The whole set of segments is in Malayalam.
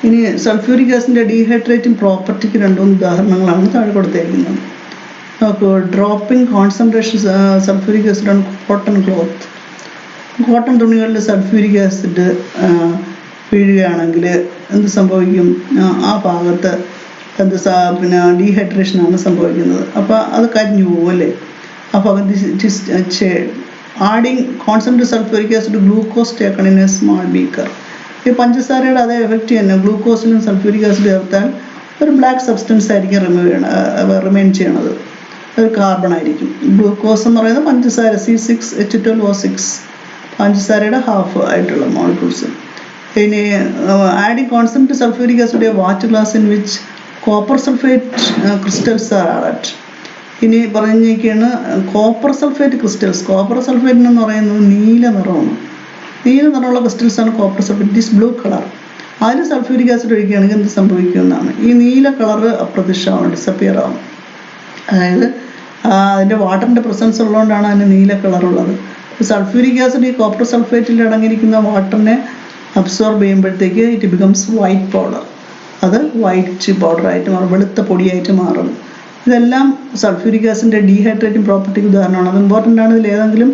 ഇനി സൾഫ്യൂരിക് ആസിഡിൻ്റെ ഡീഹൈഡ്രേറ്റിംഗ് പ്രോപ്പർട്ടിക്ക് 2-3 ഉദാഹരണങ്ങളാണ് താഴെ കൊടുത്തിരിക്കുന്നത്. നോക്കൂ, dropping concentration sulphuric acid on cotton cloth. Cotton തുണികളിൽ സൾഫ്യൂരിക് ആസിഡ് വീഴുകയാണെങ്കിൽ എന്ത് സംഭവിക്കും? ആ ഭാഗത്ത് പിന്നെ ഡീഹൈഡ്രേഷനാണ് സംഭവിക്കുന്നത്. അപ്പോൾ അത് കരിഞ്ഞു പോകും അല്ലേ? ആ ഭാഗത്ത് adding concentrate sulphuric acid glucose taken in A small beaker. ഈ പഞ്ചസാരയുടെ അതേ എഫക്റ്റ് തന്നെ ഗ്ലൂക്കോസിലും സൾഫ്യൂരിക് ആസിഡ് ചേർത്താൽ ഒരു ബ്ലാക്ക് സബ്സ്റ്റൻസ് ആയിരിക്കും റിമെയിൻ ചെയ്യണത്. ഒരു കാർബൺ ആയിരിക്കും. ഗ്ലൂക്കോസ് എന്ന് പറയുന്നത് പഞ്ചസാര C6H12O6 പഞ്ചസാരയുടെ ഹാഫ് ആയിട്ടുള്ള മോളിക്യൂൾസ്. ഇനി adding concentrate sulphuric acid water glass in which copper sulphate crystals are added. ഇനി പറഞ്ഞിരിക്കുകയാണ് copper sulphate crystals. Copper sulphate എന്ന് പറയുന്നത് നീല നിറമാണ്. നീല നിറമുള്ള ക്രിസ്റ്റൽസാണ് copper sulphate. It is blue colour. അതിൽ സൾഫ്യൂരിക് ആസിഡ് ഒഴിക്കുകയാണെങ്കിൽ എന്ത് സംഭവിക്കുമെന്നാണ്. ഈ നീല കളറ് അപ്രത്യക്ഷമാവും, ഡിസപ്പിയർ ആവും. അതായത് അതിൻ്റെ വാട്ടറിൻ്റെ പ്രസൻസ് ഉള്ളതുകൊണ്ടാണ് അതിന് നീല കളറുള്ളത്. സൾഫ്യൂരിക് ആസിഡ് ഈ കോപ്പർ സൾഫേറ്റിൽ അടങ്ങിയിരിക്കുന്ന വാട്ടറിനെ അബ്സോർബ് ചെയ്യുമ്പോഴത്തേക്ക് ഇറ്റ് ബിക്കംസ് വൈറ്റ് പൗഡർ. അത് വൈറ്റ് പൗഡറായിട്ട് മാറും, വെളുത്ത പൊടിയായിട്ട് മാറും. ഇതെല്ലാം സൾഫ്യൂരിക് ആസിഡിൻ്റെ ഡീഹൈഡ്രേറ്റിംഗ് പ്രോപ്പർട്ടിക്ക് ഉദാഹരണമാണ്. അത് ഇമ്പോർട്ടൻ്റ് ആണ്. ഇതിൽ ഏതെങ്കിലും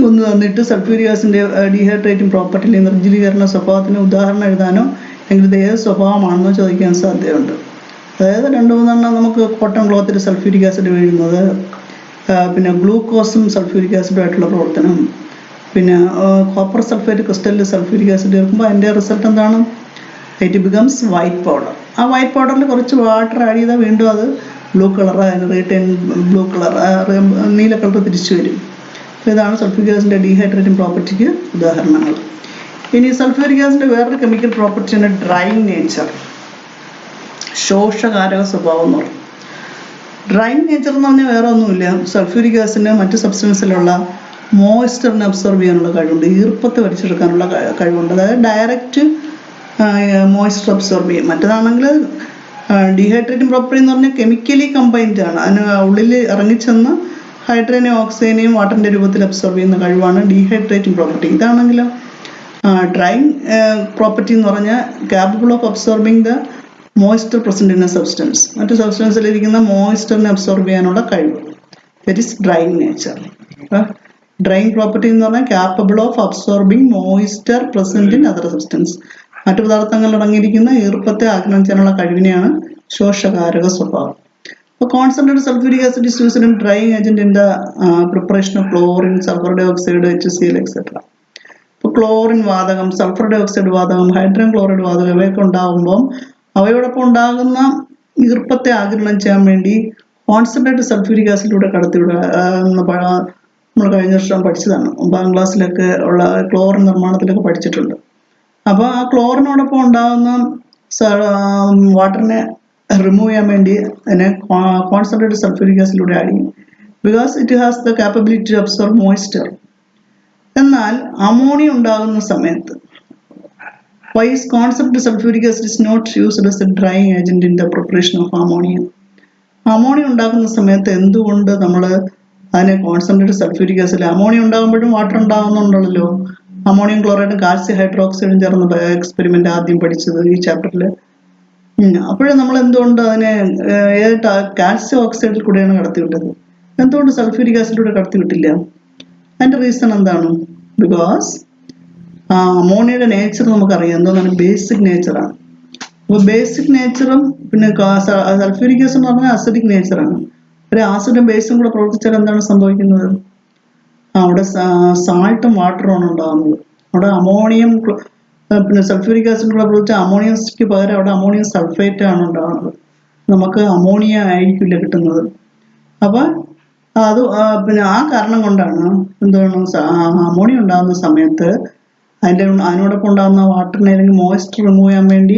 ഒന്ന് തന്നിട്ട് സൾഫ്യൂരിക് ആസിഡിൻ്റെ ഡീഹൈഡ്രേറ്റിംഗ് പ്രോപ്പർട്ടിയിൽ നിർജ്ജലീകരണ സ്വഭാവത്തിന് ഉദാഹരണം എഴുതാനോ അല്ലെങ്കിൽ ഇത് ഏത് സ്വഭാവമാണെന്നോ ചോദിക്കാൻ സാധ്യതയുണ്ട്. അതായത് 2-3 നമുക്ക് കോട്ടൺ ക്ലോത്തിൽ സൾഫ്യൂരിക് ആസിഡ് വീഴുന്നത്, പിന്നെ ഗ്ലൂക്കോസും സൾഫ്യൂരിക് ആസിഡുമായിട്ടുള്ള പ്രവർത്തനം, പിന്നെ കോപ്പർ സൾഫേറ്റ് ക്രിസ്റ്റലിൽ സൾഫ്യൂരിക് ആസിഡ് ചേർക്കുമ്പോൾ അതിൻ്റെ റിസൾട്ട് എന്താണ്? It becomes white powder. ആ വൈറ്റ് പൗഡറിൽ കുറച്ച് വാട്ടർ ആഡ് ചെയ്താൽ വീണ്ടും അത് blue colour, retain blue colour, നീല കളർ തിരിച്ചു വരും. അപ്പോൾ ഇതാണ് സൾഫ്യൂരിക് ആസിഡിൻ്റെ ഡീഹൈഡ്രേറ്റിംഗ് പ്രോപ്പർട്ടിക്ക് ഉദാഹരണങ്ങൾ. ഇനി സൾഫ്യൂരിക് ആസിഡിൻ്റെ വേറൊരു കെമിക്കൽ പ്രോപ്പർട്ടിയാണ് ഡ്രൈയിങ് നേച്ചർ, ശോഷകാരക സ്വഭാവം എന്ന് പറയും. ഡ്രൈയിങ് നേച്ചർ എന്ന് പറഞ്ഞാൽ വേറെ ഒന്നുമില്ല, സൾഫ്യൂരിക് ആസിഡിന് മറ്റ് സബ്സ്റ്റൻസിലുള്ള മോയ്സ്ചറിനെ അബ്സോർബ് ചെയ്യാനുള്ള കഴിവുണ്ട്, ഈർപ്പത്തെ വലിച്ചെടുക്കാനുള്ള കഴിവുണ്ട്. അതായത് ഡയറക്റ്റ് മോയ്സ്ചർ അബ്സോർബ് ചെയ്യും. മറ്റേതാണെങ്കിൽ ഡീഹൈഡ്രേറ്റിംഗ് പ്രോപ്പർട്ടി എന്ന് പറഞ്ഞാൽ കെമിക്കലി കമ്പൈൻഡ് ആണ്. അതിന് ഉള്ളിൽ ഇറങ്ങിച്ചെന്ന് ഹൈഡ്രജനെയും ഓക്സിജനെയും വാട്ടറിൻ്റെ രൂപത്തിൽ അബ്സോർബ് ചെയ്യുന്ന കഴിവാണ് ഡീഹൈഡ്രേറ്റിംഗ് പ്രോപ്പർട്ടി. ഇതാണെങ്കിലോ ഡ്രൈയിങ് പ്രോപ്പർട്ടി എന്ന് പറഞ്ഞാൽ capable of absorbing the moisture present in A substance. മറ്റു സബ്സ്റ്റൻസിലിരിക്കുന്ന മോയ്സ്ചറിനെ അബ്സോർബ് ചെയ്യാനുള്ള കഴിവ്. That is drying nature. Drying property എന്ന് പറഞ്ഞാൽ capable of absorbing moisture present in other substance. മറ്റു പദാർത്ഥങ്ങളിൽ അടങ്ങിയിരിക്കുന്ന ഈർപ്പത്തെ ആഗിരണം ചെയ്യാനുള്ള കഴിവിനെയാണ് ശോഷകാരക സ്വഭാവം. അപ്പോൾ concentrated sulphuric acid is used in drying agent in the preparation of chlorine, sulphur dioxide, HCl etcetera. ഇപ്പോൾ ക്ലോറിൻ വാതകം, സൾഫർ ഡൈ ഓക്സൈഡ് വാതകം, ഹൈഡ്രജൻ ക്ലോറൈഡ് വാതകം ഇവയൊക്കെ ഉണ്ടാകുമ്പോൾ അവയോടൊപ്പം ഉണ്ടാകുന്ന ഈർപ്പത്തെ ആഗിരണം ചെയ്യാൻ വേണ്ടി കോൺസെൻട്രേറ്റഡ് സൾഫ്യൂരിക് ആസിഡിലൂടെ കടത്തിവിടുക. നമ്മൾ കഴിഞ്ഞ വർഷം പഠിച്ചതാണ്, 9ാം ക്ലാസ്സിലൊക്കെ ഉള്ള ക്ലോറിൻ നിർമ്മാണത്തിലൊക്കെ പഠിച്ചിട്ടുണ്ട്. അപ്പോൾ ആ ക്ലോറിനോടൊപ്പം ഉണ്ടാകുന്ന വാട്ടറിനെ റിമൂവ് ചെയ്യാൻ വേണ്ടി അതിനെ കോൺസെൻട്രേറ്റഡ് സൾഫ്യൂരിക് ആസിഡിലൂടെ ആഡ് ചെയ്യും. Because it has the capability to absorb moisture. എന്നാൽ അമോണിയ ഉണ്ടാകുന്ന സമയത്ത് why is concentrated sulfuric acid is not used as a drying agent in the preparation of ammonia? Ammonia ഉണ്ടാക്കുന്ന സമയത്ത് എന്തുകൊണ്ട് നമ്മൾ അതിനെ കോൺസെൻട്രേറ്റഡ് സൾഫ്യൂരിക് ആസിഡ്, അമോണിയ ഉണ്ടാകുമ്പോഴും വാട്ടർ ഉണ്ടാകുന്നുണ്ടല്ലോ. അമോണിയം ക്ലോറൈഡും കാൽസ്യം ഹൈഡ്രോക്സൈഡും ചേർന്ന് എക്സ്പെരിമെൻ്റ് ആദ്യം പഠിച്ചത് ഈ ചാപ്റ്ററിൽ. അപ്പോഴും നമ്മൾ എന്തുകൊണ്ട് അതിനെ കാൽസ്യം ഓക്സൈഡിൽ കൂടെയാണ് കടത്തിവിട്ടത്? എന്തുകൊണ്ട് സൾഫ്യൂരിക് ആസിഡിലൂടെ കടത്തിവിട്ടില്ല? അതിൻ്റെ റീസൺ എന്താണ്? ബിക്കോസ് അമോണിയയുടെ നേച്ചർ നമുക്കറിയാം എന്താണ്, ബേസിക് നേച്ചറാണ്. അപ്പോൾ ബേസിക് നേച്ചറും പിന്നെ സൾഫ്യൂരിക് ആസിഡ് എന്ന് പറഞ്ഞാൽ അസിഡിക് നേച്ചറാണ്. ഒരു ആസിഡും ബേസും കൂടെ പ്രവർത്തിച്ചാൽ എന്താണ് സംഭവിക്കുന്നത്? അവിടെ സാൾട്ടും വാട്ടറുമാണ് ഉണ്ടാകുന്നത്. അവിടെ അമോണിയം പിന്നെ സൾഫ്യൂരിക് ആസിഡ് കൂടെ പ്രവർത്തിച്ചാൽ അമോണിയക്ക് പകരം അവിടെ അമോണിയം സൾഫേറ്റ് ആണ് ഉണ്ടാകുന്നത്. നമുക്ക് അമോണിയ ആയിരിക്കില്ല കിട്ടുന്നത്. അപ്പോൾ അത് പിന്നെ ആ കാരണം കൊണ്ടാണ് എന്താണ് അമോണിയ ഉണ്ടാകുന്ന സമയത്ത് അതിനോടൊപ്പം ഉണ്ടാകുന്ന വാട്ടറിനെ അല്ലെങ്കിൽ മോയ്സ്ചർ റിമൂവ് ചെയ്യാൻ വേണ്ടി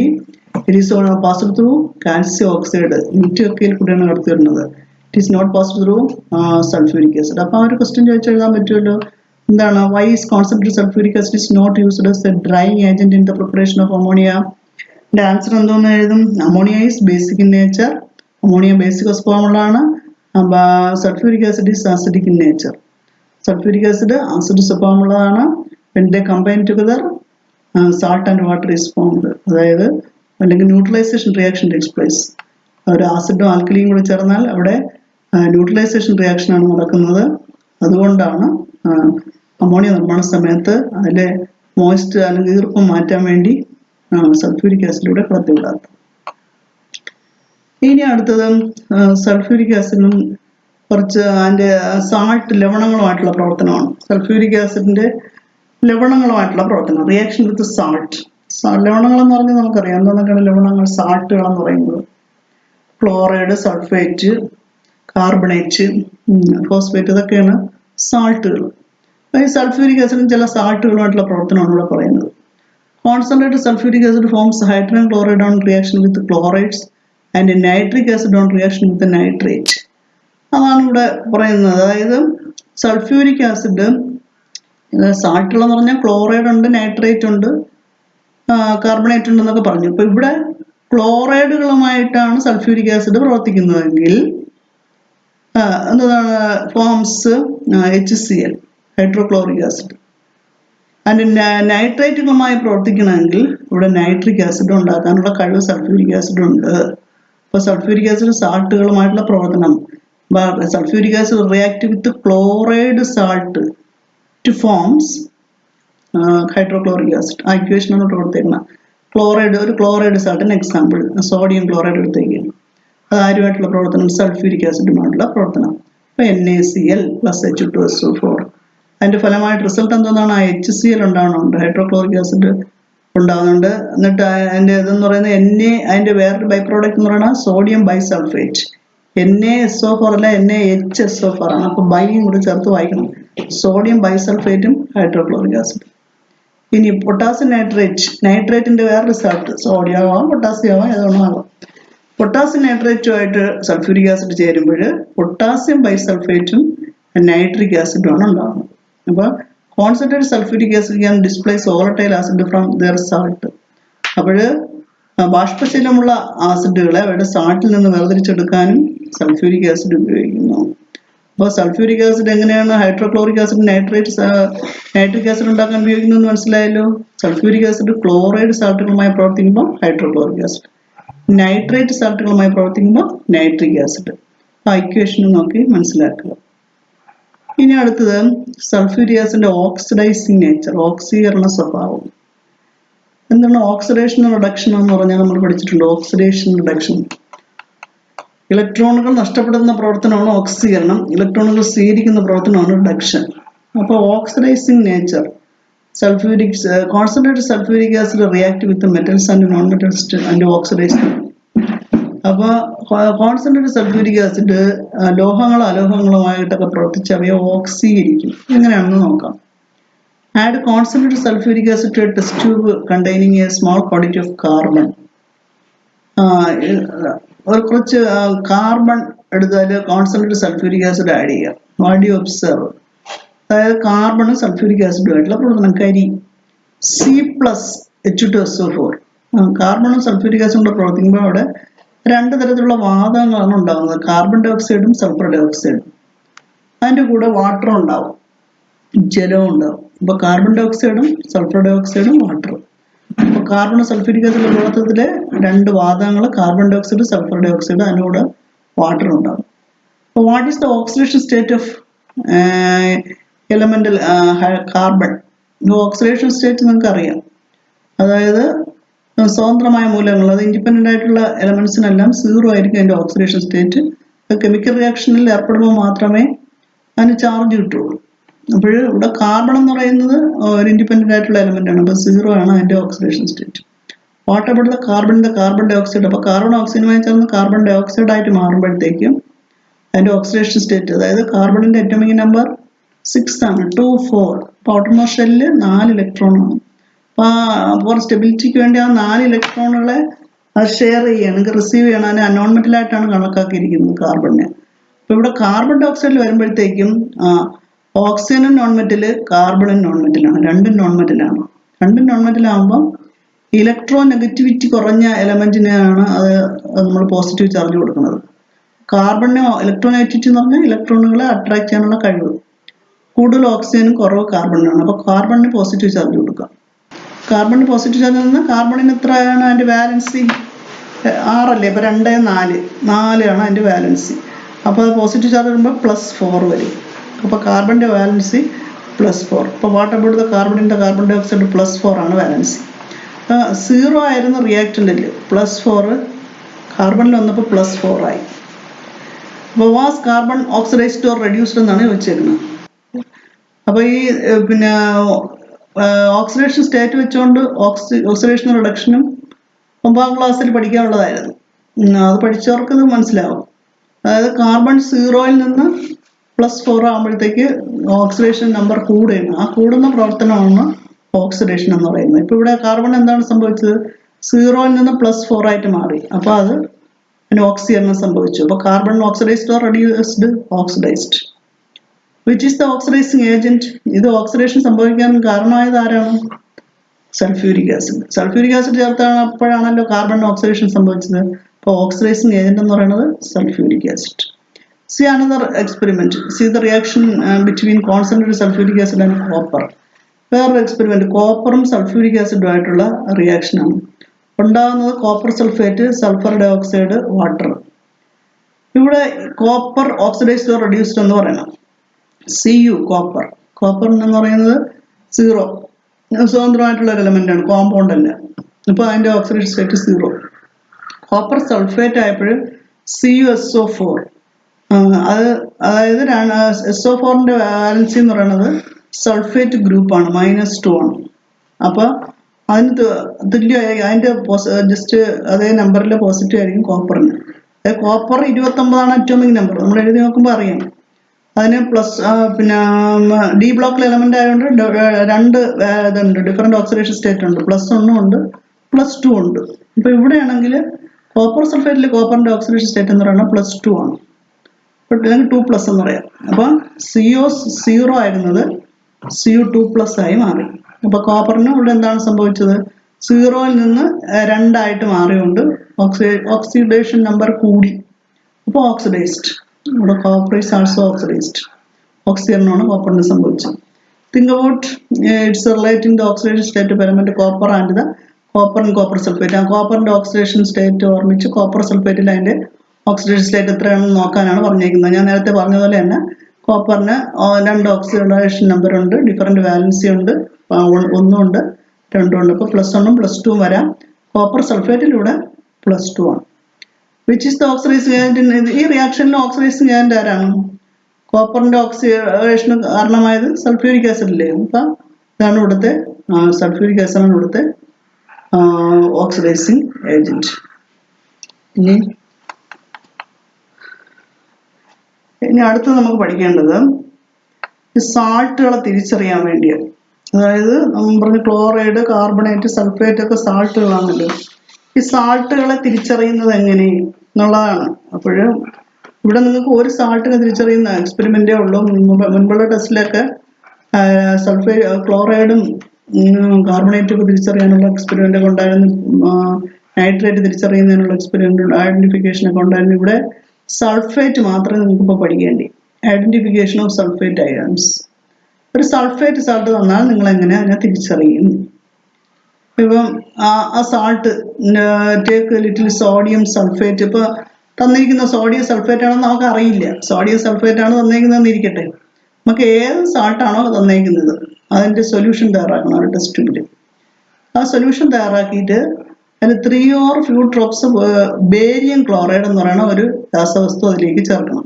it is passed through calcium oxide, നീറ്റൊക്കെയിൽ കൂടെയാണ് കടത്തി വരുന്നത്. It is not passed through sulphuric acid. അപ്പോൾ ആ ഒരു ക്വസ്റ്റ്യൻ ചോദിച്ചെഴുതാൻ പറ്റുമല്ലോ. എന്താണ് why is concentrated sulphuric acid is not used as a drying agent in the preparation of ammonia? എൻ്റെ ആൻസർ എന്തോന്ന് എഴുതും? Ammonia is basic in nature. Ammonia basic സ്വഭാവമുള്ളതാണ്. Sulphuric acid is acidic in nature. Sulphuric acid acid സ്വഭാവമുള്ളതാണ്. When they combine together, salt and water is formed. അതായത് അല്ലെങ്കിൽ ന്യൂട്രലൈസേഷൻ റിയാക്ഷൻ ടേക്സ് പ്ലേസ്. ഒരു ആസിഡും ആൽക്കലിയും കൂടി ചേർന്നാൽ അവിടെ ന്യൂട്രലൈസേഷൻ റിയാക്ഷനാണ് നടക്കുന്നത്. അതുകൊണ്ടാണ് അമോണിയ നിർമ്മാണ സമയത്ത് അതിലെ മോയ്സ്റ്റ് അല്ലെങ്കിൽ ഈർപ്പം മാറ്റാൻ വേണ്ടി സൾഫ്യൂരിക് ആസിഡിലൂടെ കടത്തിവിടാത്തത്. ഇനി അടുത്തത് സൾഫ്യൂരിക് ആസിഡിനും കുറച്ച് അതിൻ്റെ സാൾട്ട് ലവണങ്ങളുമായിട്ടുള്ള പ്രവർത്തനമാണ്. സൾഫ്യൂരിക് ആസിഡിൻ്റെ ലവണങ്ങളുമായിട്ടുള്ള പ്രവർത്തനം, റിയാക്ഷൻ വിത്ത് സാൾട്ട്. ലവണങ്ങളെന്ന് പറഞ്ഞാൽ നമുക്കറിയാം എന്തൊക്കെയാണ് ലവണങ്ങൾ. സാൾട്ടുകളെന്ന് പറയുന്നത് ക്ലോറൈഡ്, സൾഫേറ്റ്, കാർബണേറ്റ്, ഫോസ്ഫേറ്റ്, ഇതൊക്കെയാണ് സാൾട്ടുകൾ. ഈ സൾഫ്യൂരിക് ആസിഡും ചില സാൾട്ടുകളുമായിട്ടുള്ള പ്രവർത്തനമാണ് ഇവിടെ പറയുന്നത്. Concentrated sulphuric acid forms hydrogen chloride on reaction with chlorides and nitric acid on reaction with nitrate. അതാണ് ഇവിടെ പറയുന്നത്. അതായത് സൾഫ്യൂരിക് ആസിഡ് സാൾട്ടുകളെന്ന് പറഞ്ഞാൽ ക്ലോറൈഡ് ഉണ്ട്, നൈട്രേറ്റ് ഉണ്ട്, കാർബണേറ്റ് ഉണ്ട് എന്നൊക്കെ പറഞ്ഞു. അപ്പോൾ ഇവിടെ ക്ലോറൈഡുകളുമായിട്ടാണ് സൾഫ്യൂരിക് ആസിഡ് പ്രവർത്തിക്കുന്നതെങ്കിൽ എന്താണ് ഫോംസ് HCl, ഹൈഡ്രോക്ലോറിക് ആസിഡ്. അതിൻ്റെ നൈട്രേറ്റുകളുമായി പ്രവർത്തിക്കണമെങ്കിൽ ഇവിടെ നൈട്രിക് ആസിഡ് ഉണ്ടാക്കാനുള്ള കഴിവ് സൾഫ്യൂരിക് ആസിഡ് ഉണ്ട്. അപ്പോൾ സൾഫ്യൂരിക് ആസിഡ് സാൾട്ടുകളുമായിട്ടുള്ള പ്രവർത്തനം, sulphuric acid react with chloride salt to forms hydrochloric acid. ആ ഇക്വേഷനാണ് കൊടുത്തേക്കുന്നത്. ക്ലോറൈഡ്, ഒരു ക്ലോറൈഡ് സാൾട്ടിന് എക്സാമ്പിൾ സോഡിയം ക്ലോറൈഡ് എടുത്തേക്കാണ്. അത് ആരുമായിട്ടുള്ള പ്രവർത്തനം? സൾഫ്യൂരിക് ആസിഡുമായിട്ടുള്ള പ്രവർത്തനം. അപ്പോൾ NaCl + H2SO4. അതിൻ്റെ ഫലമായിട്ട് റിസൾട്ട് എന്താണ്? ആ HCl ഉണ്ടാകുന്നുണ്ട്, ഹൈഡ്രോക്ലോറിക് ആസിഡ് ഉണ്ടാകുന്നുണ്ട്. എന്നിട്ട് അതിൻ്റെ ഇതെന്ന് പറയുന്നത് അതിൻ്റെ വേറൊരു ബൈ പ്രോഡക്റ്റ് എന്ന് പറയുന്നത് സോഡിയം ബൈസൾഫേറ്റ്. NaSO4 അല്ല, NaHSO4 ആണ്. അപ്പോൾ ബൈയും കൂടി ചേർത്ത് വായിക്കണം. സോഡിയം ബൈസൾഫേറ്റും ഹൈഡ്രോക്ലോറിക് ആസിഡ്. ഇനി പൊട്ടാസ്യം നൈട്രേറ്റ്, നൈട്രേറ്റിൻ്റെ വേറൊരു സാൾട്ട്, സോഡിയം ആവാം, പൊട്ടാസ്യം ആവാം, ഏതൊന്നാകാം. പൊട്ടാസ്യം നൈട്രേറ്റുമായിട്ട് സൾഫ്യൂരിക് ആസിഡ് ചേരുമ്പോൾ പൊട്ടാസ്യം ബൈസൾഫേറ്റും നൈട്രിക് ആസിഡുമാണ് ഉണ്ടാകുന്നത്. അപ്പോൾ concentrated sulphuric acid can displace volatile acid from their salt. അപ്പോൾ ബാഷ്പശീലമുള്ള ആസിഡുകളെ അവരുടെ സാൾട്ടിൽ നിന്ന് വേർതിരിച്ചെടുക്കാനും സൾഫ്യൂരിക് ആസിഡ് ഉപയോഗിക്കുന്നു. അപ്പോൾ സൾഫ്യൂരിക് ആസിഡ് എങ്ങനെയാണ് ഹൈഡ്രോക്ലോറിക് ആസിഡ്, നൈട്രിക് ആസിഡ് ഉണ്ടാക്കാൻ ഉപയോഗിക്കുന്നതെന്ന് മനസ്സിലായല്ലോ. സൾഫ്യൂരിക് ആസിഡ് ക്ലോറൈഡ് സാൾട്ടുകളുമായി പ്രവർത്തിക്കുമ്പോൾ ഹൈഡ്രോക്ലോറിക് ആസിഡ്, നൈട്രേറ്റ് സാൾട്ടുകളുമായി പ്രവർത്തിക്കുമ്പോൾ നൈട്രിക് ആസിഡ്. ആ ഇക്വേഷൻ നോക്കി മനസ്സിലാക്കുക. ഇനി അടുത്തത് സൾഫ്യൂരിക് ആസിഡിന്റെ ഓക്സിഡൈസിങ് നേച്ചർ, ഓക്സീകരണ സ്വഭാവം. എന്താണ് ഓക്സിഡേഷൻ റിഡക്ഷൻ എന്ന് പറഞ്ഞാൽ നമ്മൾ പഠിച്ചിട്ടുണ്ട്. ഓക്സിഡേഷൻ റിഡക്ഷൻ, ഇലക്ട്രോണുകൾ നഷ്ടപ്പെടുന്ന പ്രവർത്തനമാണ് ഓക്സീകരണം, ഇലക്ട്രോണുകൾ സ്വീകരിക്കുന്ന പ്രവർത്തനമാണ് റിഡക്ഷൻ. അപ്പോൾ oxidising nature, concentrated sulphuric acid react with metals and non metals and oxidise. അപ്പോൾ കോൺസെൻട്രേറ്റഡ് സൾഫ്യൂരിക് ആസിഡ് ലോഹങ്ങളും അലോഹങ്ങളുമായിട്ടൊക്കെ പ്രവർത്തിച്ച് അവയെ ഓക്സീകരിക്കും. എങ്ങനെയാണെന്ന് നോക്കാം. Add concentrated sulphuric acid to a test tube containing a small quantity of carbon. കുറച്ച് കാർബൺ എടുത്താൽ കോൺസെൻട്രേറ്റഡ് സൾഫ്യൂരിക് ആസിഡ് ആഡ് ചെയ്യാം. What do you observe? അതായത് കാർബണും സൾഫ്യൂരിക് ആസിഡുമായിട്ടുള്ള പ്രവർത്തനം. കരി C+H2SO4. കാർബണും സൾഫ്യൂരിക് ആസിഡും കൂടെ പ്രവർത്തിക്കുമ്പോൾ അവിടെ രണ്ട് തരത്തിലുള്ള വാതകങ്ങളാണ് ഉണ്ടാകുന്നത്, കാർബൺ ഡൈ ഓക്സൈഡും സൾഫർ ഡൈ ഓക്സൈഡും. അതിൻ്റെ കൂടെ വാട്ടറും ഉണ്ടാവും, ജലവും ഉണ്ടാവും. അപ്പോൾ കാർബൺ ഡൈ ഓക്സൈഡും സൾഫർ ഡൈ ഓക്സൈഡും വാട്ടറും. അപ്പോൾ കാർബൺ സൾഫ്യൂരിക് ആസിഡ് പ്രവർത്തനത്തിലെ രണ്ട് വാതകങ്ങൾ, carbon dioxide, sulphur dioxide, അതിൻ്റെ കൂടെ വാട്ടർ ഉണ്ടാകും. അപ്പോൾ what is the oxidation state of elemental carbon? Oxidation state നിങ്ങൾക്ക് അറിയാം. അതായത് സ്വതന്ത്രമായ മൂലകങ്ങൾ, അത് ഇൻഡിപെൻഡൻ്റ് ആയിട്ടുള്ള എലമെന്റ്സിനെല്ലാം 0 ആയിരിക്കും അതിൻ്റെ ഓക്സിഡേഷൻ സ്റ്റേറ്റ്. കെമിക്കൽ റിയാക്ഷനിൽ ഏർപ്പെടുമ്പോൾ മാത്രമേ അതിന് ചാർജ് കിട്ടുള്ളൂ. അപ്പോൾ ഇവിടെ കാർബൺ എന്ന് പറയുന്നത് ഒരു ഇൻഡിപെൻഡൻ്റ് ആയിട്ടുള്ള എലമെന്റ് ആണ്. അപ്പോൾ 0 ആണ് അതിൻ്റെ oxidation state. What about the carbon dioxide? അപ്പോൾ കാർബൺ ഓക്സിജനുമായി ചേർന്ന് കാർബൺ ഡൈ ഓക്സൈഡ് ആയിട്ട് മാറുമ്പോഴത്തേക്കും അതിൻ്റെ ഓക്സിഡേഷൻ സ്റ്റേറ്റ്, അതായത് കാർബണിൻ്റെ അറ്റോമിക് നമ്പർ 6 ആണ്, 2, 4. അപ്പോൾ ഔട്ടർമോസ്റ്റ് ഷെല്ലിൽ 4 ഇലക്ട്രോണാണ്. അപ്പോൾ സ്റ്റെബിലിറ്റിക്ക് വേണ്ടി ആ 4 ഇലക്ട്രോണുകളെ അത് ഷെയർ ചെയ്യണം, റിസീവ് ചെയ്യണം. അതിനെ നോൺമെറ്റലായിട്ടാണ് കണക്കാക്കിയിരിക്കുന്നത് കാർബണിനെ. അപ്പോൾ ഇവിടെ കാർബൺ ഡൈ ഓക്സൈഡിൽ വരുമ്പോഴത്തേക്കും ഓക്സിജനും നോൺ മെറ്റല്, കാർബണും നോൺ മെറ്റലാണ്, രണ്ടും നോൺ മെറ്റലാണ്. രണ്ടും നോൺ മെറ്റലാകുമ്പം ഇലക്ട്രോ നെഗറ്റിവിറ്റി കുറഞ്ഞ എലമെന്റിനാണ് അത് നമ്മൾ പോസിറ്റീവ് ചാർജ് കൊടുക്കുന്നത്. കാർബണിന് ഇലക്ട്രോ നെഗറ്റിവിറ്റി എന്ന് പറഞ്ഞാൽ ഇലക്ട്രോണുകളെ അട്രാക്ട് ചെയ്യാനുള്ള കഴിവ്. കൂടുതൽ ഓക്സിജനും കുറവ് കാർബണിനാണ്. അപ്പോൾ കാർബണിന് പോസിറ്റീവ് ചാർജ് കൊടുക്കാം. കാർബണിന് പോസിറ്റീവ് ചാർജ് നിന്ന് കാർബണിന് എത്രയാണ് അതിൻ്റെ വാലൻസി? 6 അല്ലേ? ഇപ്പോൾ 2, 4 4 അതിൻ്റെ വാലൻസി. അപ്പോൾ പോസിറ്റീവ് ചാർജ് വരുമ്പോൾ +4 വരും. അപ്പോൾ കാർബണിൻ്റെ വാലൻസി +4. ഇപ്പോൾ what about the carbon dioxide? +4 ആണ് വാലൻസി. 0 ആയിരുന്നു റിയാക്റ്റൻറ്റിൽ, +4 കാർബണിൽ വന്നപ്പോൾ +4 ആയി. അപ്പോൾ was carbon oxidised or reduced എന്നാണ് ചോദിച്ചേക്കുന്നത്. അപ്പോൾ ഈ പിന്നെ ഓക്സിഡേഷൻ സ്റ്റേറ്റ് വെച്ചുകൊണ്ട് ഓക്സിഡേഷനും റിഡക്ഷനും 9ാം ക്ലാസ്സിൽ പഠിക്കാനുള്ളതായിരുന്നു. അത് പഠിച്ചവർക്ക് ഇത് മനസ്സിലാവും. അതായത് കാർബൺ 0യിൽ നിന്ന് +4 ആകുമ്പോഴത്തേക്ക് ഓക്സിഡേഷൻ നമ്പർ കൂടുകയാണ്. ആ കൂടുന്ന പ്രവർത്തനമാണ് ഓക്സിഡേഷൻ എന്ന് പറയുന്നത്. ഇപ്പോൾ ഇവിടെ കാർബൺ എന്താണ് സംഭവിച്ചത്? 0യിൽ നിന്ന് +4 ആയിട്ട് മാറി. അപ്പോൾ അത് ഓക്സിജനം സംഭവിച്ചു. അപ്പോൾ carbon oxidised or reduced? Oxidised. Which is the oxidising agent? ഇത് ഓക്സിഡേഷൻ സംഭവിക്കാൻ കാരണമായത് ആരാണ്? Sulphuric acid. സൾഫ്യൂരിക് ആസിഡ് ചേർത്താണ് അപ്പോഴാണല്ലോ കാർബൺ ഓക്സിഡേഷൻ സംഭവിച്ചത്. അപ്പോൾ ഓക്സിഡൈസിങ് ഏജന്റ് എന്ന് പറയുന്നത് sulphuric acid. See another experiment. See the reaction between concentrated sulfuric acid and copper. വേറൊരു എക്സ്പെരിമെന്റ് കോപ്പറും സൾഫ്യൂരിക് ആസിഡും ആയിട്ടുള്ള റിയാക്ഷനാണ്. ഉണ്ടാകുന്നത് copper sulphate, sulphur dioxide, water. ഇവിടെ കോപ്പർ ഓക്സിഡൈസ്ഡ് ഓർ റെഡ്യൂസ്ഡ് എന്ന് പറയണം. Cu copper. കോപ്പർ എന്ന് പറയുന്നത് 0 സ്വതന്ത്രമായിട്ടുള്ള ഒരു എലമെന്റ് ആണ്, കോമ്പൗണ്ട് അല്ല. അപ്പോൾ അതിന്റെ ഓക്സിഡേഷൻ സ്റ്റേറ്റ് 0. കോപ്പർ സൾഫേറ്റ് ആയപ്പോൾ CuSO4. അതായത് SO4ന്റെ വാലൻസി എന്ന് പറയുന്നത് സൾഫേറ്റ് ഗ്രൂപ്പാണ്, -2 ആണ്. അപ്പോൾ അതിന് തുല്യമായി അതിൻ്റെ ജസ്റ്റ് അതേ നമ്പറിൽ പോസിറ്റീവ് ആയിരിക്കും കോപ്പറിന്. Copper 29 atomic number. നമ്മൾ എഴുതി നോക്കുമ്പോൾ അറിയാം. അതിന് പിന്നെ ഡി ബ്ലോക്കിൽ എലമെന്റ് ആയതുകൊണ്ട് 2 ഇതുണ്ട്, ഡിഫറെന്റ് ഓക്സിഡേഷൻ സ്റ്റേറ്റ് ഉണ്ട്. +1 ഉണ്ട്, +2 ഉണ്ട്. ഇപ്പോൾ ഇവിടെയാണെങ്കിൽ കോപ്പർ സൾഫേറ്റിൽ കോപ്പറിന്റെ ഓക്സിഡേഷൻ സ്റ്റേറ്റ് എന്ന് പറയുന്നത് +2 ആണ്. അല്ലെങ്കിൽ 2+ എന്ന് പറയാം. അപ്പോൾ CO 0 ആയിരുന്നത് Cu2+ ആയി മാറി. അപ്പോൾ കോപ്പറിന് ഇവിടെ എന്താണ് സംഭവിച്ചത്? 0യിൽ നിന്ന് 2 ആയിട്ട് മാറിയുകൊണ്ട് ഓക്സിഡേഷൻ നമ്പർ കൂടി. അപ്പോൾ ഓക്സിഡൈസ്ഡ്. ഇവിടെ കോപ്പർ ഈസ് ആൾസോ ഓക്സിഡൈസ്ഡ്. ഓക്സിജനാണ് കോപ്പറിന് സംഭവിച്ചത്. Think about its relating the oxidation state പെരമെന്റ് copper and the copper sulphate. ആ കോപ്പറിന്റെ ഓക്സിഡേഷൻ സ്റ്റേറ്റ് ഓർമ്മിച്ച് കോപ്പർ സൾഫേറ്റിൽ അതിന്റെ ഓക്സിഡേഷൻ സ്റ്റേറ്റ് എത്രയാണെന്ന് നോക്കാനാണ് പറഞ്ഞിരിക്കുന്നത്. ഞാൻ നേരത്തെ പറഞ്ഞതുപോലെ തന്നെ കോപ്പറിന് 2 ഓക്സിഡേഷൻ നമ്പർ ഉണ്ട്, ഡിഫറെന്റ് വാലൻസി ഉണ്ട്, 1 ഉണ്ട്, 2 ഉണ്ട്. അപ്പോൾ +1ഉം +2ഉം വരാം. കോപ്പർ സൾഫേറ്റിലൂടെ +2 ആണ്. Which is the oxidising agent? ഈ റിയാക്ഷനിൽ ഓക്സിഡൈസിങ് ഏജന്റ് ആരാണ്? കോപ്പറിന്റെ ഓക്സിഡേഷന് കാരണമായത് സൾഫ്യൂരിക് ആസിഡ് അല്ലേ? അപ്പം ഇതാണ് ഇവിടുത്തെ സൾഫ്യൂരിക് ആസിഡാണ് ഇവിടുത്തെ ഓക്സിഡൈസിങ് ഏജന്റ്. ഇനി അടുത്ത് നമുക്ക് പഠിക്കേണ്ടത് ഈ സാൾട്ടുകളെ തിരിച്ചറിയാൻ വേണ്ടിയാണ്. അതായത് നമ്മൾ പറഞ്ഞ ക്ലോറൈഡ്, കാർബണേറ്റ്, സൾഫേറ്റ് ഒക്കെ സാൾട്ടുകളാണല്ലോ. ഈ സാൾട്ടുകളെ തിരിച്ചറിയുന്നത് എങ്ങനെ എന്നുള്ളതാണ്. അപ്പോൾ ഇവിടെ നിങ്ങൾക്ക് ഒരു സാൾട്ടിനെ തിരിച്ചറിയുന്ന എക്സ്പെരിമെന്റേ ഉള്ളൂ. മുൻപുള്ള ടെസ്റ്റിലൊക്കെ ക്ലോറൈഡും കാർബണേറ്റും ഒക്കെ തിരിച്ചറിയാനുള്ള എക്സ്പെരിമെന്റ് ഒക്കെ ഉണ്ടായിരുന്നു. നൈട്രേറ്റ് തിരിച്ചറിയുന്നതിനുള്ള എക്സ്പെരിമെന്റ് ഐഡന്റിഫിക്കേഷൻ ഒക്കെ ഉണ്ടായിരുന്നു. ഇവിടെ സൾഫേറ്റ് മാത്രമേ നിങ്ങൾക്കിപ്പോൾ പഠിക്കേണ്ടി. Identification of sulphate ions. ഒരു സൾഫേറ്റ് സാൾട്ട് തന്നാൽ നിങ്ങൾ എങ്ങനെ അതിനെ തിരിച്ചറിയും? ഇപ്പം ആ salt take little sodium sulphate. ഇപ്പോൾ തന്നിരിക്കുന്ന സോഡിയം സൾഫേറ്റ് ആണെന്ന് നമുക്ക് അറിയില്ല. സോഡിയം സൾഫേറ്റ് ആണ് തന്നിരിക്കുന്നതെന്ന് ഇരിക്കട്ടെ. നമുക്ക് ഏത് സാൾട്ടാണോ തന്നിരിക്കുന്നത് അതിൻ്റെ സൊല്യൂഷൻ തയ്യാറാക്കണം ഒരു ടെസ്റ്റ് ട്യൂബിൽ. ആ സൊല്യൂഷൻ തയ്യാറാക്കിയിട്ട് അതിൽ 3 or 4 ഡ്രോപ്സ് ബേരിയം ക്ലോറൈഡ് എന്ന് പറയുന്ന ഒരു രാസവസ്തു അതിലേക്ക് ചേർക്കണം.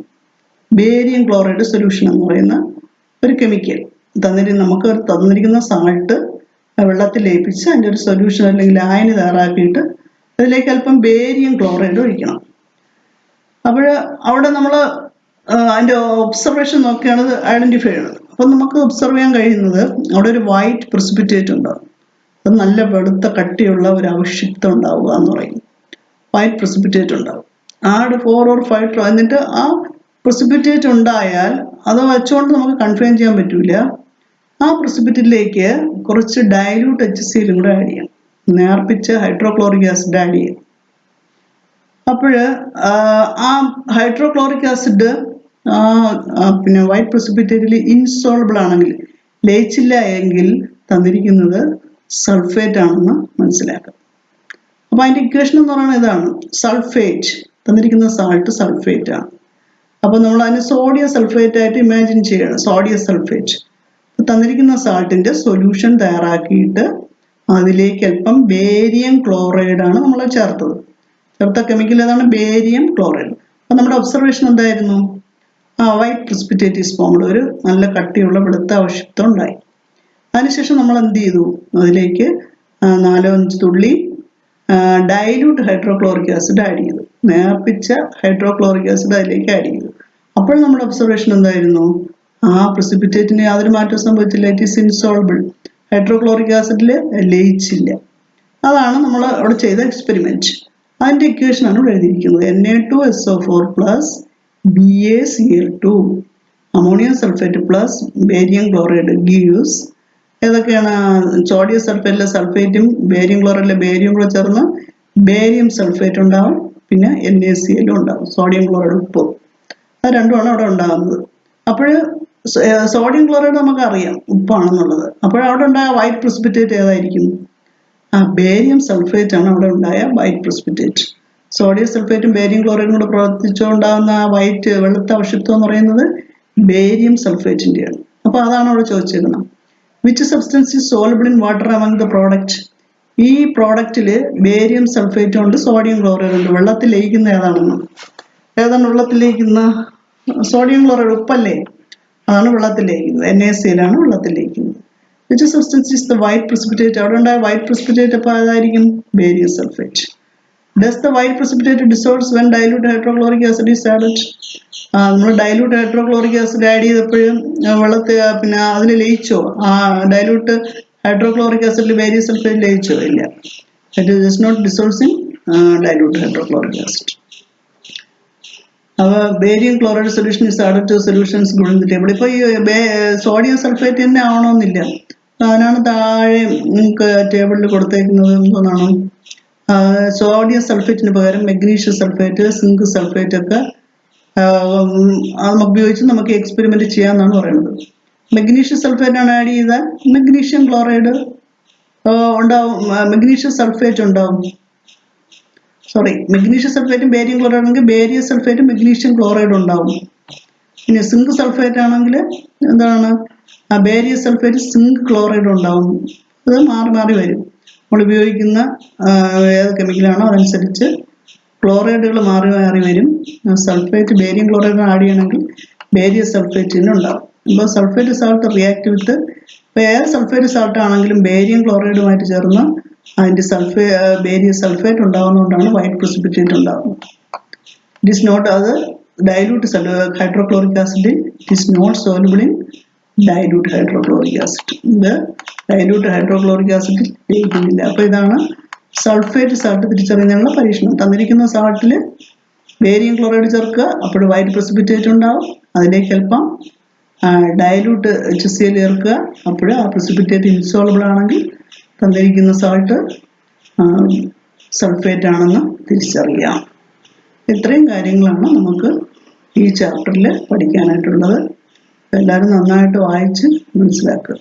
ബേരിയം ക്ലോറൈഡ് സൊല്യൂഷൻ എന്ന് പറയുന്ന ഒരു കെമിക്കൽ നമുക്ക് തന്നിരിക്കുന്ന സാൾട്ട് വെള്ളത്തിൽ ലയിപ്പിച്ച് അതിൻ്റെ ഒരു സൊല്യൂഷൻ അല്ലെങ്കിൽ ലായനി തയ്യാറാക്കിയിട്ട് അതിലേക്ക് അല്പം ബേരിയം ക്ലോറൈഡ് ഒഴിക്കണം. അപ്പോൾ അവിടെ നമ്മൾ അതിൻ്റെ ഒബ്സർവേഷൻ നോക്കിയാണ് ഐഡന്റിഫൈ ചെയ്യുന്നത്. അപ്പം നമുക്ക് ഒബ്സർവ് ചെയ്യാൻ കഴിയുന്നത് അവിടെ ഒരു വൈറ്റ് പ്രസിപ്പിറ്റേറ്റ് ഉണ്ടാകും. അത് നല്ല വെളുത്ത കട്ടിയുള്ള ഒരു അവശിഷ്ടം ഉണ്ടാവുക എന്ന് പറയും. വൈറ്റ് പ്രസിപ്പിറ്റേറ്റ് ഉണ്ടാവും. 4 or 5 എന്നിട്ട് ആ പ്രസിപ്പിറ്റേറ്റ് ഉണ്ടായാൽ അത് വെച്ചുകൊണ്ട് നമുക്ക് കൺഫേം ചെയ്യാൻ പറ്റൂല. ആ പ്രസിപ്പിറ്റേറ്റിലേക്ക് കുറച്ച് ഡൈല്യൂട്ട് HCl കൂടെ ആഡ് ചെയ്യണം. നേർപ്പിച്ച ഹൈഡ്രോക്ലോറിക് ആസിഡ് ആഡ് ചെയ്യും. അപ്പോൾ ആ ഹൈഡ്രോക്ലോറിക് ആസിഡ് പിന്നെ വൈറ്റ് പ്രസിപ്പിറ്റേറ്റിൽ ഇൻസോളബിൾ ആണെങ്കിൽ, ലയിച്ചില്ല എങ്കിൽ തന്നിരിക്കുന്നത് സൾഫേറ്റ് ആണെന്ന് മനസ്സിലാക്കാം. അപ്പോൾ അതിൻ്റെ ഇക്വേഷൻ എന്ന് പറയുന്നത് ഇതാണ്. സൾഫേറ്റ്, തന്നിരിക്കുന്ന സാൾട്ട് സൾഫേറ്റ് ആണ്. അപ്പോൾ നമ്മൾ അതിന് സോഡിയം സൾഫേറ്റ് ആയിട്ട് ഇമാജിൻ ചെയ്യണം. സോഡിയം സൾഫേറ്റ് തന്നിരിക്കുന്ന സാൾട്ടിൻ്റെ സൊല്യൂഷൻ തയ്യാറാക്കിയിട്ട് അതിലേക്ക് അല്പം ബേരിയം ക്ലോറൈഡ് ആണ് നമ്മൾ ചേർത്തത്. ചേർത്ത കെമിക്കൽ ഏതാണ്? Barium chloride. അപ്പോൾ നമ്മുടെ ഒബ്സർവേഷൻ എന്തായിരുന്നു? വൈറ്റ് പ്രിസിപ്പിറ്റേറ്റ് ഈസ് ഫോംഡ്, ഒരു നല്ല കട്ടിയുള്ള വെളുത്ത അവശിഷ്ടം ഉണ്ടായി. അതിനുശേഷം നമ്മൾ എന്ത് ചെയ്തു? അതിലേക്ക് 4-5 തുള്ളി ഡൈല്യൂട്ട് ഹൈഡ്രോക്ലോറിക് ആസിഡ് ആഡ് ചെയ്തു. നേർപ്പിച്ച ഹൈഡ്രോക്ലോറിക് ആസിഡ് അതിലേക്ക് ആഡ് ചെയ്തു. അപ്പോൾ നമ്മുടെ ഒബ്സർവേഷൻ എന്തായിരുന്നു? ആ പ്രിസിപ്പിറ്റേറ്റിന് യാതൊരു മാറ്റവും സംഭവിച്ചില്ല. It is insoluble. ഹൈഡ്രോക്ലോറിക് ആസിഡിൽ ലയിച്ചില്ല. അതാണ് നമ്മൾ അവിടെ ചെയ്ത എക്സ്പെരിമെൻറ്റ്. അതിൻ്റെ ഇക്വേഷനാണ് ഇവിടെ എഴുതിയിരിക്കുന്നത്. Na2SO4 plus BaCl2 ammonium sulphate plus barium chloride gives ഏതൊക്കെയാണ്? സോഡിയം സൾഫേറ്റിലെ സൾഫേറ്റും ബേരിയം ക്ലോറൈഡിലെ ബേരിയം കൂടെ ചേർന്ന് ബേരിയം സൾഫേറ്റ് ഉണ്ടാവും. പിന്നെ NaCl ഉണ്ടാവും, സോഡിയം ക്ലോറൈഡ് ഉപ്പ്. അത് രണ്ടുമാണ് അവിടെ ഉണ്ടാകുന്നത്. അപ്പോൾ സോഡിയം ക്ലോറൈഡ് നമുക്കറിയാം ഉപ്പാണെന്നുള്ളത്. അപ്പോൾ അവിടെ ഉണ്ടായ വൈറ്റ് പ്രിസിപ്പിറ്റേറ്റ് ഏതായിരിക്കും? ബേരിയം സൾഫേറ്റ് ആണ് അവിടെ ഉണ്ടായ വൈറ്റ് പ്രിസിപ്പിറ്റേറ്റ്. സോഡിയം സൾഫേറ്റും ബേരിയം ക്ലോറൈഡും കൂടെ പ്രവർത്തിച്ചുകൊണ്ടാകുന്ന ആ വൈറ്റ് വെളുത്ത അവശിഷ്ടം എന്ന് പറയുന്നത് ബേരിയം സൾഫേറ്റിൻ്റെയാണ്. അപ്പോൾ അതാണ് അവിടെ ചോദിച്ചേക്കുന്നത്. Which substance is soluble in water among the product? ഈ പ്രോഡക്റ്റിൽ ബേരിയം സൾഫേറ്റും ഉണ്ട്, സോഡിയം ക്ലോറൈഡ് ഉണ്ട്. വെള്ളത്തിൽ ലയിക്കുന്ന ഏതാണെന്ന്? ഏതാണ് വെള്ളത്തിൽ ലയിക്കുന്ന? സോഡിയം ക്ലോറൈഡ് ഉപ്പല്ലേ, അതാണ് വെള്ളത്തിൽ ലയിക്കുന്നത്. NaCl ആണ് വെള്ളത്തിൽ ലയിക്കുന്നത്. Which substance is the white precipitate? അവിടെ ഉണ്ടായ വൈറ്റ് പ്രിസിപ്പിറ്റേറ്റ് അപ്പോൾ അതായിരിക്കും barium sulphate. Does the white precipitate dissolves when dilute hydrochloric acid is added? നമ്മൾ ഡൈല്യൂട്ട് ഹൈഡ്രോക്ലോറിക് ആസിഡ് ആഡ് ചെയ്തപ്പോഴും വെള്ളത്തിൽ പിന്നെ അതിൽ ലയിച്ചോ? ഡൈല്യൂട്ട് ഹൈഡ്രോക്ലോറിക് ആസിഡിൽ ബേരിയം സൾഫേറ്റ് ലയിച്ചോ? ഇല്ല. It does not dissolves in dilute hydrochloric acid. അപ്പോൾ barium chloride solution is added to solutions given in the table. ഇപ്പോൾ ഈ സോഡിയം സൾഫേറ്റ് തന്നെ ആവണമെന്നില്ല. അതിനാണ് താഴെ നിങ്ങൾക്ക് ടേബിളിൽ കൊടുത്തേക്കുന്നത്. എന്തോന്നാണ്? സോഡിയം സൾഫേറ്റിന് പകരം മഗ്നീഷ്യം സൾഫേറ്റ്, സിങ്ക് സൾഫേറ്റ് ഒക്കെ അത് ഉപയോഗിച്ച് നമുക്ക് എക്സ്പെരിമെൻറ്റ് ചെയ്യാമെന്നാണ് പറയുന്നത്. മഗ്നീഷ്യം സൾഫേറ്റ് ആണ് ആഡ് ചെയ്താൽ മഗ്നീഷ്യം ക്ലോറൈഡ് ഉണ്ടാവും, മഗ്നീഷ്യം സൾഫേറ്റ് ഉണ്ടാവും. മഗ്നീഷ്യം സൾഫേറ്റും ബേരിയം ക്ലോറൈഡ് ആണെങ്കിൽ ബേരിയം സൾഫേറ്റും മഗ്നീഷ്യം ക്ലോറൈഡ് ഉണ്ടാവും. ഇനി സിങ്ക് സൾഫേറ്റ് ആണെങ്കിൽ എന്താണ്? ബേരിയം സൾഫേറ്റ് സിങ്ക് ക്ലോറൈഡ് ഉണ്ടാവും. അത് മാറി മാറി വരും. നമ്മൾ ഉപയോഗിക്കുന്ന ഏത് കെമിക്കലാണോ അതനുസരിച്ച് ക്ലോറൈഡുകൾ മാറി മാറി വരും. സൾഫേറ്റ് ബേരിയം ക്ലോറൈഡ് ആഡ് ചെയ്യണമെങ്കിൽ ബേരിയം സൾഫേറ്റിന് ഉണ്ടാവും. അപ്പോൾ സൾഫേറ്റ് സാൾട്ട് റിയാക്ട് വിത്ത്, ഇപ്പോൾ ഏത് സൾഫേറ്റ് സാൾട്ട് ആണെങ്കിലും ബേരിയം ക്ലോറൈഡുമായിട്ട് ചേർന്ന് അതിൻ്റെ ബേരിയം സൾഫേറ്റ് ഉണ്ടാകുന്നതുകൊണ്ടാണ് വൈറ്റ് പ്രിസിപ്പിറ്റേറ്റ് ഉണ്ടാകുന്നത്. ഇറ്റ് ഈസ് നോട്ട്, അത് dilute hydrochloric acid it is not soluble in dilute hydrochloric acid. ഇത് ഡൈല്യൂട്ട് ഹൈഡ്രോക്ലോറിക് ആസിഡ് ലയിക്കുന്നില്ല. അപ്പോൾ ഇതാണ് സൾഫേറ്റ് സാൾട്ട് തിരിച്ചറിഞ്ഞുള്ള പരീക്ഷണം. തന്നിരിക്കുന്ന സാൾട്ടിൽ ബേരിയം ക്ലോറൈഡ് ചേർക്കുക, അപ്പോൾ വൈറ്റ് പ്രിസിപ്പിറ്റേറ്റ് ഉണ്ടാവും. അതിലേക്ക് അല്പം ഡൈല്യൂട്ട് HCl ചേർക്കുക, അപ്പോൾ ആ പ്രിസിപ്പിറ്റേറ്റ് ഇൻസോളബിൾ ആണെങ്കിൽ തന്നിരിക്കുന്ന സാൾട്ട് സൾഫേറ്റ് ആണെന്ന് തിരിച്ചറിയാം. ഇത്രയും കാര്യങ്ങളാണ് നമുക്ക് ഈ ചാപ്റ്ററിൽ പഠിക്കാനായിട്ടുള്ളത്. എല്ലാവരും നന്നായിട്ട് വായിച്ച് മനസ്സിലാക്കുക.